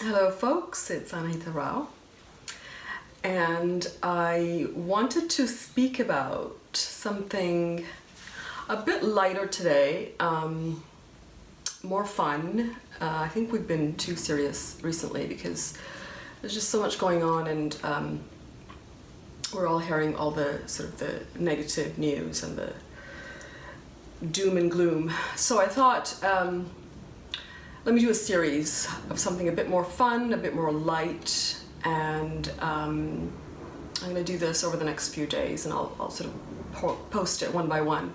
Hello folks, it's Anahita Rao, and I wanted to speak about something a bit lighter today, more fun. I think we've been too serious recently because there's just so much going on, and we're all hearing all the sort of the negative news and the doom and gloom. So I thought, let me do a series of something a bit more fun, a bit more light, and I'm going to do this over the next few days, and I'll sort of post it one by one.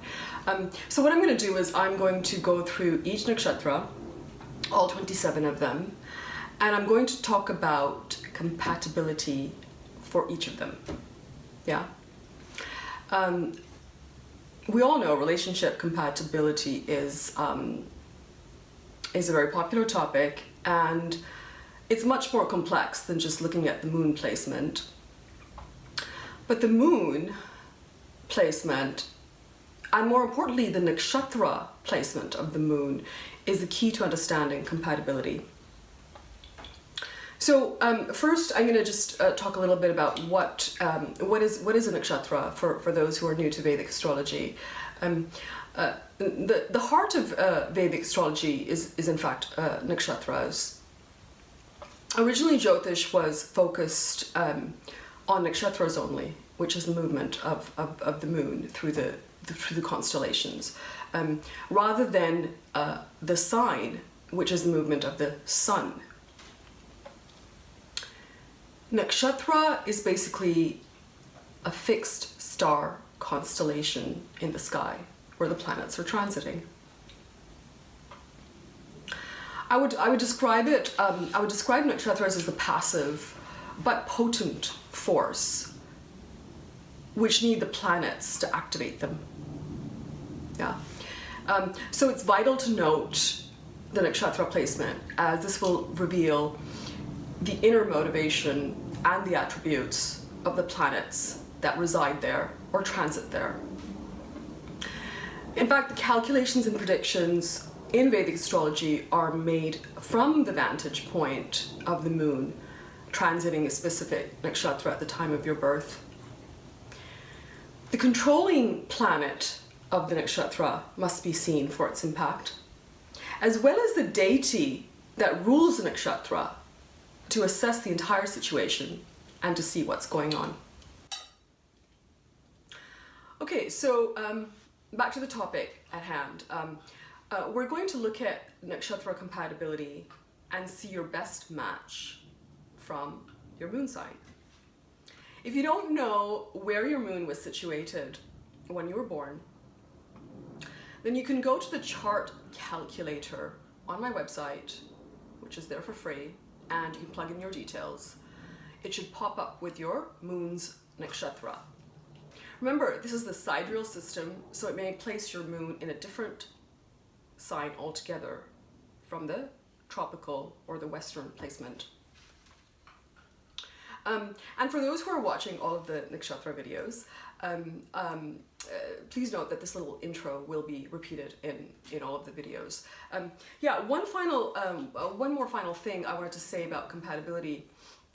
So what I'm going to do is I'm going to go through each nakshatra, all 27 of them, and I'm going to talk about compatibility for each of them. Yeah. We all know relationship compatibility is a very popular topic, and it's much more complex than just looking at the moon placement. But the moon placement, and more importantly the nakshatra placement of the moon, is the key to understanding compatibility. So first I'm going to just talk a little bit about what is a nakshatra for those who are new to Vedic astrology. The heart of Vedic astrology is in fact nakshatras. Originally Jyotish was focused on nakshatras only, which is the movement of the moon through the constellations, rather than the sign, which is the movement of the sun. Nakshatra is basically a fixed star constellation in the sky where the planets are transiting. I would describe nakshatras as the passive but potent force which need the planets to activate them. Yeah. So it's vital to note the nakshatra placement, as this will reveal the inner motivation and the attributes of the planets that reside there or transit there. In fact, the calculations and predictions in Vedic astrology are made from the vantage point of the moon transiting a specific nakshatra at the time of your birth. The controlling planet of the nakshatra must be seen for its impact, as well as the deity that rules the nakshatra, to assess the entire situation and to see what's going on. Okay, so back to the topic at hand. We're going to look at nakshatra compatibility and see your best match from your moon sign. If you don't know where your moon was situated when you were born, then you can go to the chart calculator on my website, which is there for free, and you can plug in your details. It should pop up with your moon's nakshatra. Remember, this is the sidereal system, so it may place your moon in a different sign altogether from the tropical or the western placement. And for those who are watching all of the nakshatra videos, please note that this little intro will be repeated in all of the videos. Yeah, one more final thing I wanted to say about compatibility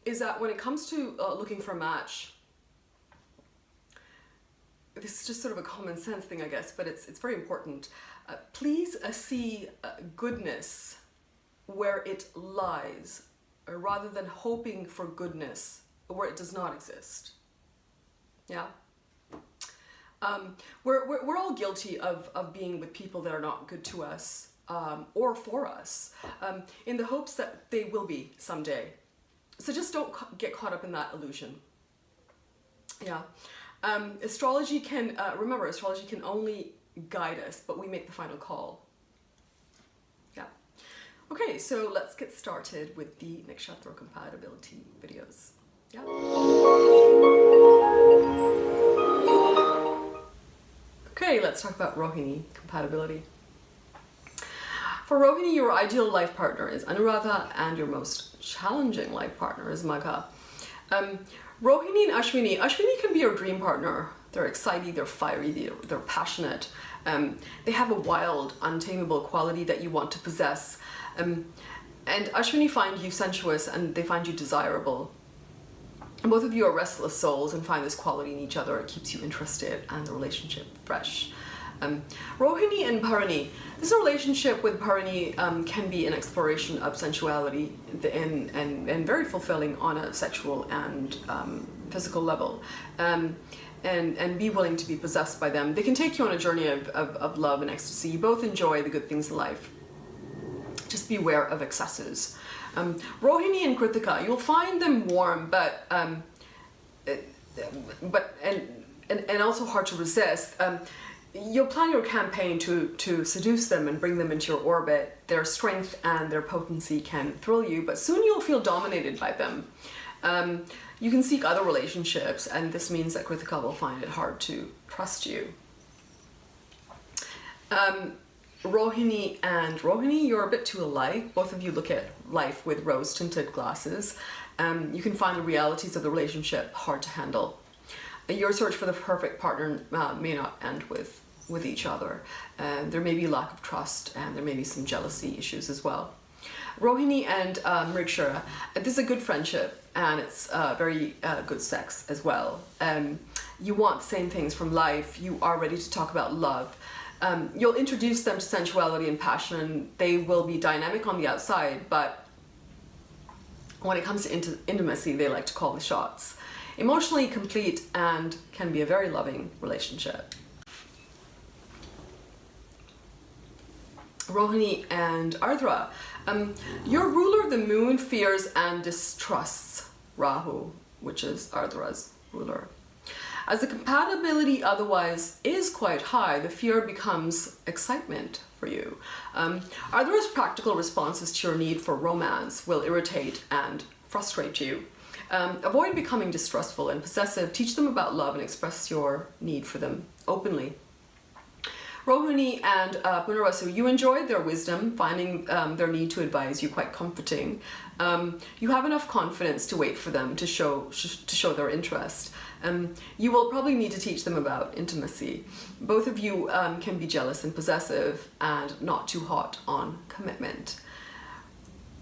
is that when it comes to looking for a match, this is just sort of a common sense thing, I guess, but it's very important. Please see goodness where it lies, rather than hoping for goodness where it does not exist. Yeah. We're all guilty of being with people that are not good to us or for us, in the hopes that they will be someday. So just don't get caught up in that illusion. Yeah. Astrology can, remember, astrology can only guide us, but we make the final call. Yeah. Okay, so let's get started with the nakshatra compatibility videos. Yeah. Okay, let's talk about ROHINI compatibility. For ROHINI, your ideal life partner is Anuradha, and your most challenging life partner is Magha. Rohini and Ashwini can be your dream partner. They're exciting, they're fiery, they're passionate. They have a wild, untamable quality that you want to possess. And Ashwini find you sensuous and they find you desirable. And both of you are restless souls and find this quality in each other. It keeps you interested and the relationship fresh. Rohini and Bharani. This relationship with Bharani can be an exploration of sensuality and very fulfilling on a sexual and physical level. And be willing to be possessed by them. They can take you on a journey of love and ecstasy. You both enjoy the good things in life. Just beware of excesses. Rohini and Kritika, you'll find them warm, but also hard to resist. You'll plan your campaign to seduce them and bring them into your orbit. Their strength and their potency can thrill you, but soon you'll feel dominated by them. You can seek other relationships, and this means that Kritika will find it hard to trust you. Rohini and Rohini, you're a bit too alike. Both of you look at life with rose-tinted glasses. You can find the realities of the relationship hard to handle. Your search for the perfect partner may not end with each other. There may be lack of trust, and there may be some jealousy issues as well. Rohini and Mrigashira, this is a good friendship, and it's very good sex as well. You want the same things from life. You are ready to talk about love. You'll introduce them to sensuality and passion. They will be dynamic on the outside, but when it comes to intimacy, they like to call the shots. Emotionally complete and can be a very loving relationship. Rohini and Ardra. Your ruler of the moon fears and distrusts Rahu, which is Ardra's ruler. As the compatibility otherwise is quite high, the fear becomes excitement for you. Ardra's practical responses to your need for romance will irritate and frustrate you. Avoid becoming distrustful and possessive. Teach them about love and express your need for them openly. Rohini and Punarasu, you enjoyed their wisdom, finding their need to advise you quite comforting. You have enough confidence to wait for them to show their interest. You will probably need to teach them about intimacy. Both of you can be jealous and possessive and not too hot on commitment.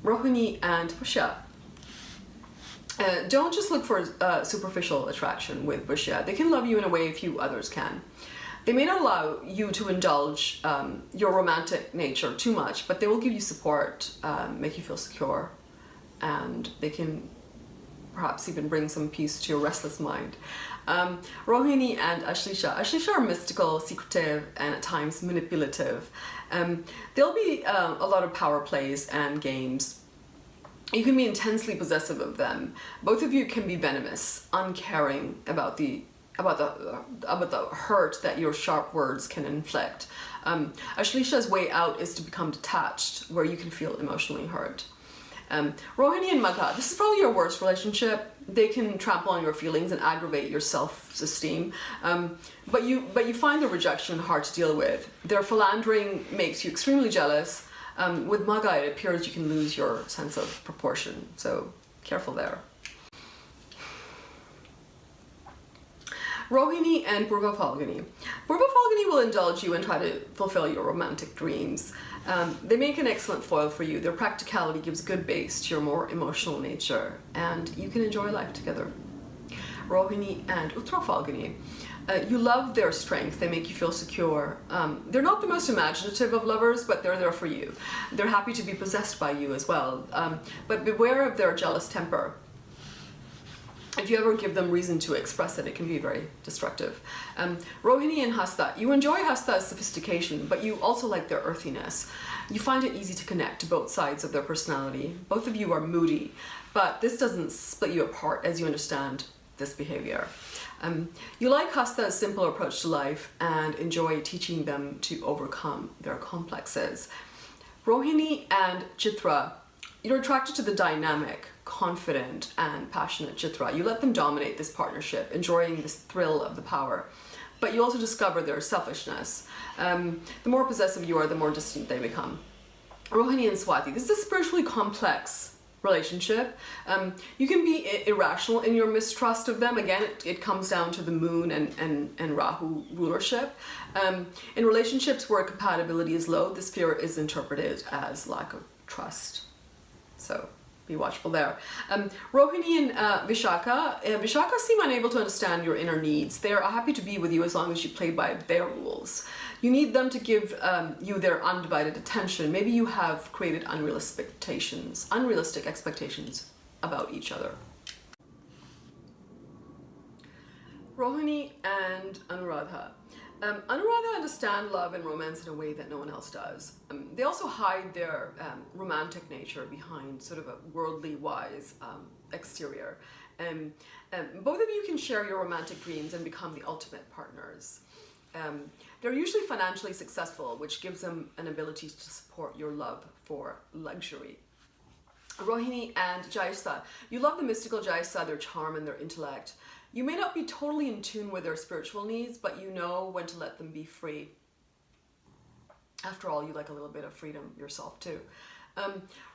Rohini and Pushya. Don't just look for superficial attraction with Pushya. They can love you in a way few others can. They may not allow you to indulge your romantic nature too much, but they will give you support, make you feel secure, and they can perhaps even bring some peace to your restless mind. Rohini and Ashlisha. Ashlisha are mystical, secretive, and at times manipulative. There'll be a lot of power plays and games. You can be intensely possessive of them. Both of you can be venomous, uncaring about the hurt that your sharp words can inflict. Ashlisha's way out is to become detached, where you can feel emotionally hurt. Rohini and Magha, this is probably your worst relationship. They can trample on your feelings and aggravate your self-esteem, but you find the rejection hard to deal with. Their philandering makes you extremely jealous. With Magha, it appears you can lose your sense of proportion, so careful there. Rohini and Purva Falguni. Purva Falguni will indulge you and try to fulfill your romantic dreams. They make an excellent foil for you. Their practicality gives a good base to your more emotional nature, and you can enjoy life together. Rohini and Uttara Falguni. You love their strength. They make you feel secure. They're not the most imaginative of lovers, but they're there for you. They're happy to be possessed by you as well. But beware of their jealous temper. If you ever give them reason to express it, it can be very destructive. Rohini and Hasta. You enjoy Hasta's sophistication, but you also like their earthiness. You find it easy to connect to both sides of their personality. Both of you are moody, but this doesn't split you apart as you understand this behavior. You like Hasta's simple approach to life and enjoy teaching them to overcome their complexes. Rohini and Chitra. You're attracted to the dynamic, confident, and passionate Chitra. You let them dominate this partnership, enjoying this thrill of the power. But you also discover their selfishness. The more possessive you are, the more distant they become. Rohini and Swati. This is a spiritually complex relationship. You can be irrational in your mistrust of them. Again, it comes down to the moon and Rahu rulership. In relationships where compatibility is low, this fear is interpreted as lack of trust. so be watchful there. Rohini and Vishaka seem unable to understand your inner needs. They are happy to be with you as long as you play by their rules. You need them to give you their undivided attention. Maybe you have created unrealistic expectations about each other. Rohini and Anuradha. Anuradha understand love and romance in a way that no one else does. They also hide their romantic nature behind sort of a worldly wise exterior. Both of you can share your romantic dreams and become the ultimate partners. They're usually financially successful, which gives them an ability to support your love for luxury. Rohini and Jaisa. You love the mystical Jaisa, their charm and their intellect. You may not be totally in tune with their spiritual needs, but you know when to let them be free. After all, you like a little bit of freedom yourself too.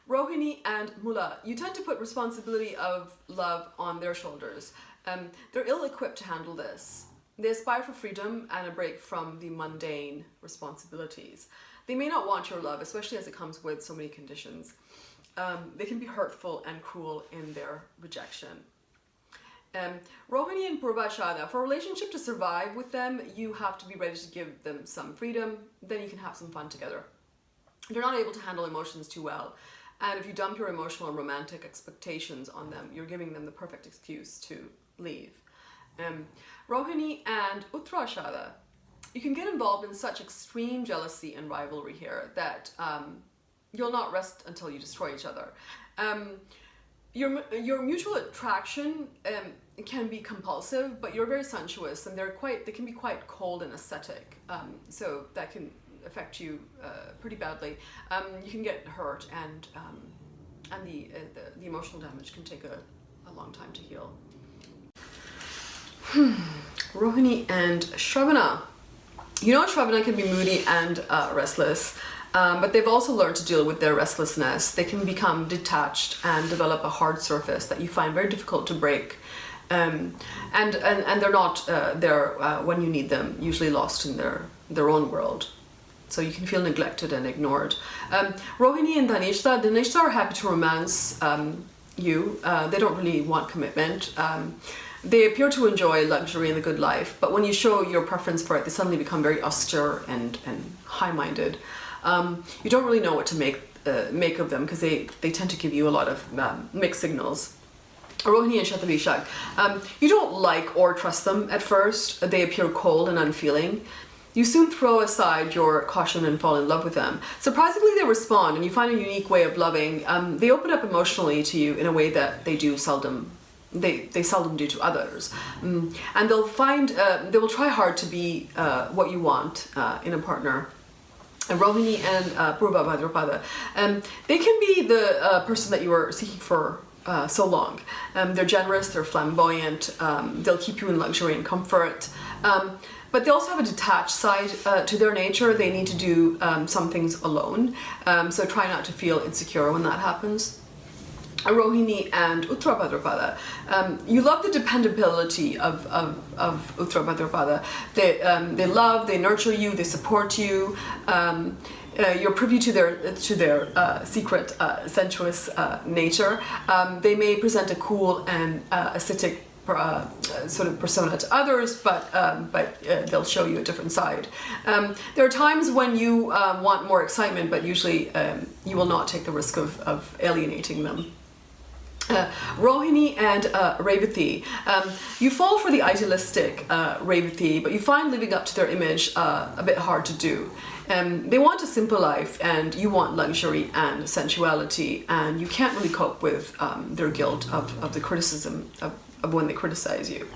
Rohini and Mula. You tend to put responsibility of love on their shoulders. They're ill-equipped to handle this. They aspire for freedom and a break from the mundane responsibilities. They may not want your love, especially as it comes with so many conditions. They can be hurtful and cruel in their rejection. Rohini and Purvashada. For a relationship to survive with them, you have to be ready to give them some freedom, then you can have some fun together. They're not able to handle emotions too well, and if you dump your emotional and romantic expectations on them, you're giving them the perfect excuse to leave. Rohini and Uttarashada. You can get involved in such extreme jealousy and rivalry here that you'll not rest until you destroy each other. Your mutual attraction can be compulsive, but you're very sensuous, and they can be quite cold and ascetic. So that can affect you pretty badly. You can get hurt, and the emotional damage can take a long time to heal. Rohini and Shravana. You know, Shravana can be moody and restless. But they've also learned to deal with their restlessness. They can become detached and develop a hard surface that you find very difficult to break. And they're not there when you need them, usually lost in their own world. So you can feel neglected and ignored. Rohini and Dhanishta are happy to romance you. They don't really want commitment. They appear to enjoy luxury and the good life, but when you show your preference for it, they suddenly become very austere and high-minded. You don't really know what to make of them because they tend to give you a lot of mixed signals. Rohini and Shatabishak. You don't like or trust them at first. They appear cold and unfeeling. You soon throw aside your caution and fall in love with them. Surprisingly, they respond, and you find a unique way of loving. They open up emotionally to you in a way that they seldom do to others. And they will try hard to be what you want in a partner. Rohini and Purva Bhadrapada. They can be the person that you were seeking for so long. They're generous, they're flamboyant, they'll keep you in luxury and comfort. But they also have a detached side to their nature. They need to do some things alone. So try not to feel insecure when that happens. Rohini and Uttara Bhadrapada. You love the dependability of Uttara Bhadrapada. They love, they nurture you, they support you. You're privy to their secret sensuous nature. They may present a cool and ascetic sort of persona to others, but they'll show you a different side. There are times when you want more excitement, but usually you will not take the risk of alienating them. Rohini and Revathi. You fall for the idealistic Revathi, but you find living up to their image a bit hard to do. They want a simple life, and you want luxury and sensuality, and you can't really cope with their guilt of the criticism of when they criticize you.